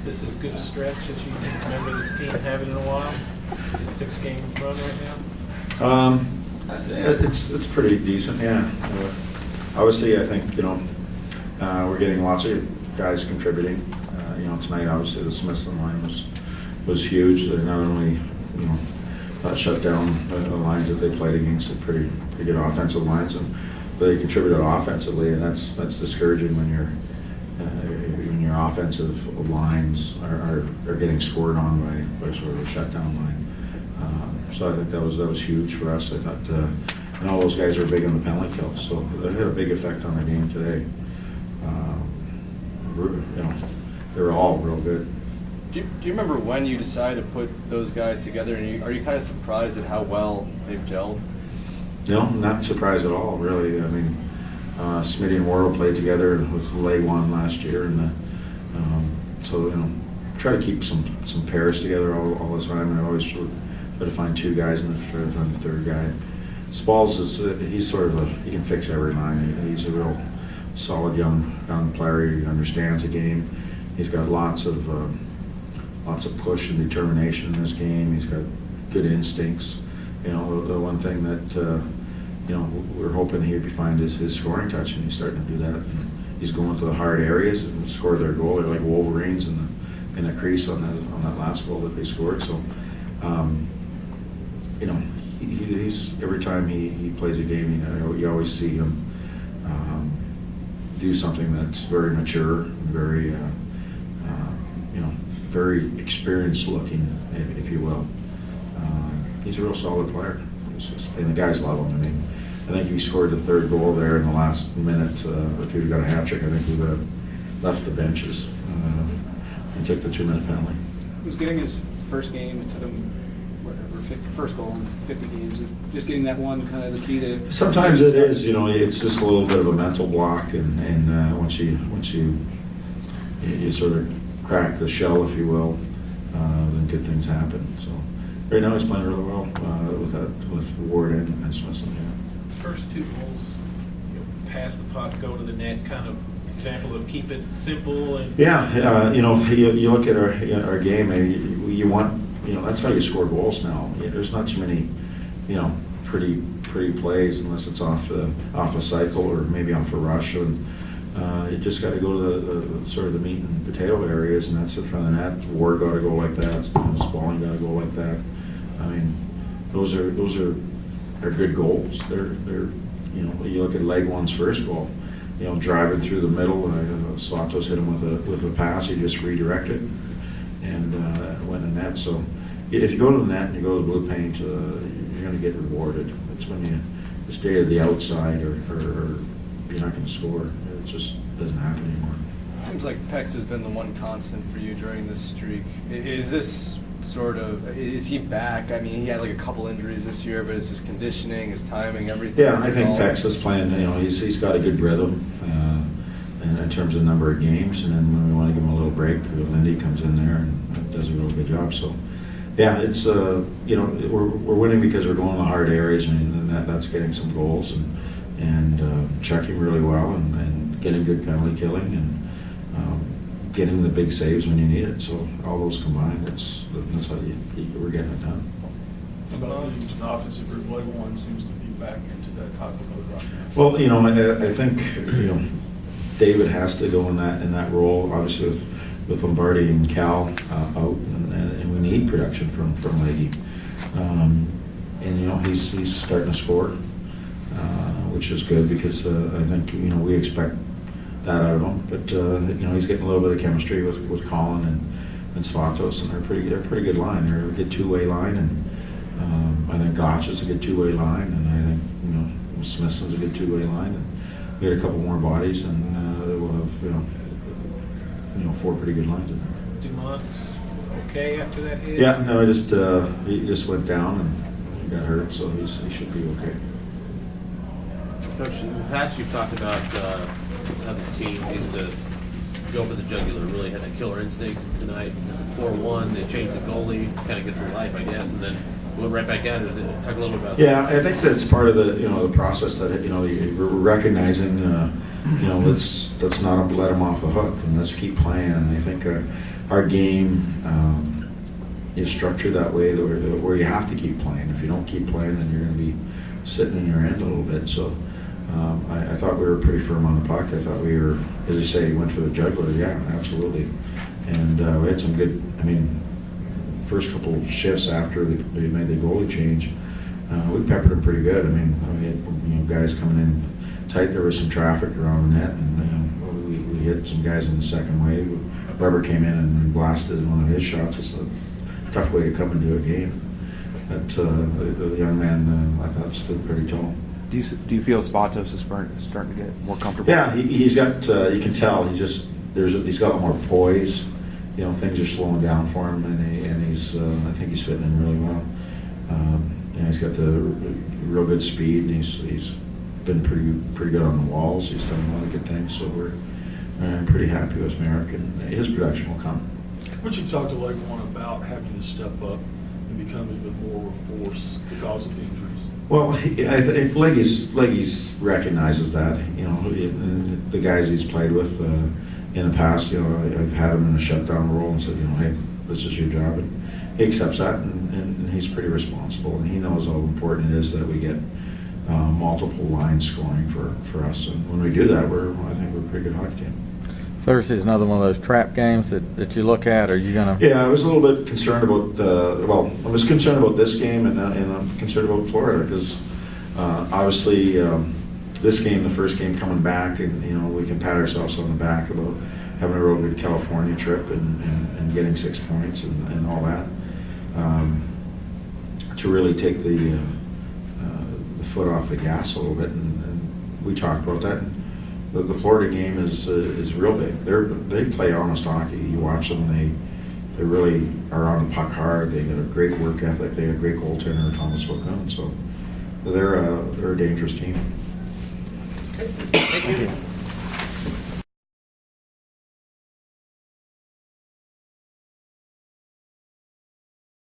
this as good a stretch that you can remember this team having in a while? It's a 6-game run right now? It's pretty decent, yeah. Obviously, I think, we're getting lots of guys contributing. Tonight, obviously, the Smithson line was huge. They not only, shut down the lines that they played against, pretty good offensive lines, but they contributed offensively, and that's discouraging when your offensive lines are getting scored on by sort of a shutdown line. So I think that was huge for us. I thought, and all those guys are big on the penalty kill, so they had a big effect on the game today. They were all real good. Do you remember when you decided to put those guys together, and are you kind of surprised at how well they've gelled? No, not surprised at all, really. I mean, Smitty and Wardle played together with Lay one last year, and so try to keep some pairs together all the time. I always try to find two guys and try to find the third guy. Spalls he's sort of he can fix every line. He's a real solid young player. He understands the game. He's got lots of push and determination in his game. He's got good instincts. The one thing that we're hoping he'd find is his scoring touch, and he's starting to do that. And he's going to the hard areas and scored their goal. They're like Wolverines in the crease on that last goal that they scored. So, he's every time he plays a game, you always see him do something that's very mature, very very experienced looking, if you will. He's a real solid player. And the guys love him. I mean, I think if he scored the third goal there in the last minute, if he'd got a hat trick, I think he would have left the benches and took the 2-minute penalty. He was getting his first game. It took him first goal in 50 games. Just getting that one kind of the key to. Sometimes it is. It's just a little bit of a mental block, and once you sort of crack the shell, if you will, then good things happen. So right now he's playing really well with Ward and Smithson. Yeah. First 2 goals, pass the puck, go to the net, kind of example of keep it simple. And Yeah, you look at our game, and you want, that's how you score goals now. There's not too many, pretty plays unless it's off a cycle or maybe off a rush. And you just got to go to the sort of the meat and potato areas, and that's in front of the net. Ward got to go like that. Spalling got to go like that. I mean, those are good goals. They're you look at Leg One's first goal. Driving through the middle, Santos hit him with a pass. He just redirected and went in net. So if you go to the net and you go to the blue paint, you're going to get rewarded. It's when you stay to the outside or you're not going to score. It just doesn't happen anymore. Seems like Pex has been the one constant for you during this streak. Is he back? I mean, he had like a couple injuries this year, but it's his conditioning, his timing, everything. Yeah, I think Pex is playing. He's got a good rhythm in terms of number of games, and then when we want to give him a little break, Lindy comes in there and does a real good job. So, yeah, it's we're winning because we're going to the hard areas, and that's getting some goals and checking really well and getting good penalty killing and getting the big saves when you need it. So all those combined, that's how we're getting it done. About an offensive group, Leg One seems to be back into that hockey mode right now. Well, I think David has to go in that role, obviously with Lombardi and Cal out, and we need production from Leggy. And he's starting to score, which is good because I think we expect that out of him. But he's getting a little bit of chemistry with Colin and Svatos, and they're a pretty good line. They're a good two-way line, and I think Gotch is a good two-way line, and I think Smithson's a good two-way line. And we had a couple more bodies, and we'll have 4 pretty good lines in there. Dumont okay after that hit? Yeah, no, he just went down and he got hurt, so he should be okay. Coach, in the past you've talked about how this team needs to go for the jugular, really had that killer instinct tonight. 4-1, they changed the goalie, kind of get some life, I guess, and then went right back at it. Talk a little bit about that. Yeah, I think that's part of the the process that we're recognizing you know, let's not let them off the hook, and let's keep playing. And I think our game is structured that way, where you have to keep playing. If you don't keep playing, then you're going to be sitting in your end a little bit. So I thought we were pretty firm on the puck. I thought we were, as you say, went for the jugular. Yeah, absolutely. And we had some good, I mean, first couple of shifts after they made the goalie change, we peppered them pretty good. I mean, we had guys coming in tight. There was some traffic around the net, and we hit some guys in the second wave. Weber came in and blasted one of his shots. It's a tough way to come into a game. But the young man, I thought, stood pretty tall. Do you feel Spatos is starting to get more comfortable? Yeah, he's got. You can tell he's got more poise. You know, things are slowing down for him, and he's. I think he's fitting in really well. He's got the real good speed, and he's been pretty good on the walls. He's done a lot of good things, so I'm pretty happy with Merrick, and his production will come. What you've talked to Leghorn about having to step up and become even more of a force because of the injuries. Well, I think Leggy's recognizes that. You know, and the guys he's played with in the past. You know, I've had him in a shutdown role and said, you know, hey, this is your job, and he accepts that, and he's pretty responsible, and he knows how important it is that we get multiple lines scoring for us. And when we do that, I think we're a pretty good hockey team. Thursday's another one of those trap games that you look at. Are you gonna? Yeah, I was a little bit concerned about. I was concerned about this game, and I'm concerned about Florida because obviously this game, the first game coming back, and you know we can pat ourselves on the back about having a real good California trip and getting 6 points and all that. To really take the foot off the gas a little bit, and we talked about that. The Florida game is real big. They play honest hockey. You watch them; they really are on the puck hard. They got a great work ethic. They have a great goaltender, Thomas Wilkin. So they're a dangerous team. Thank you.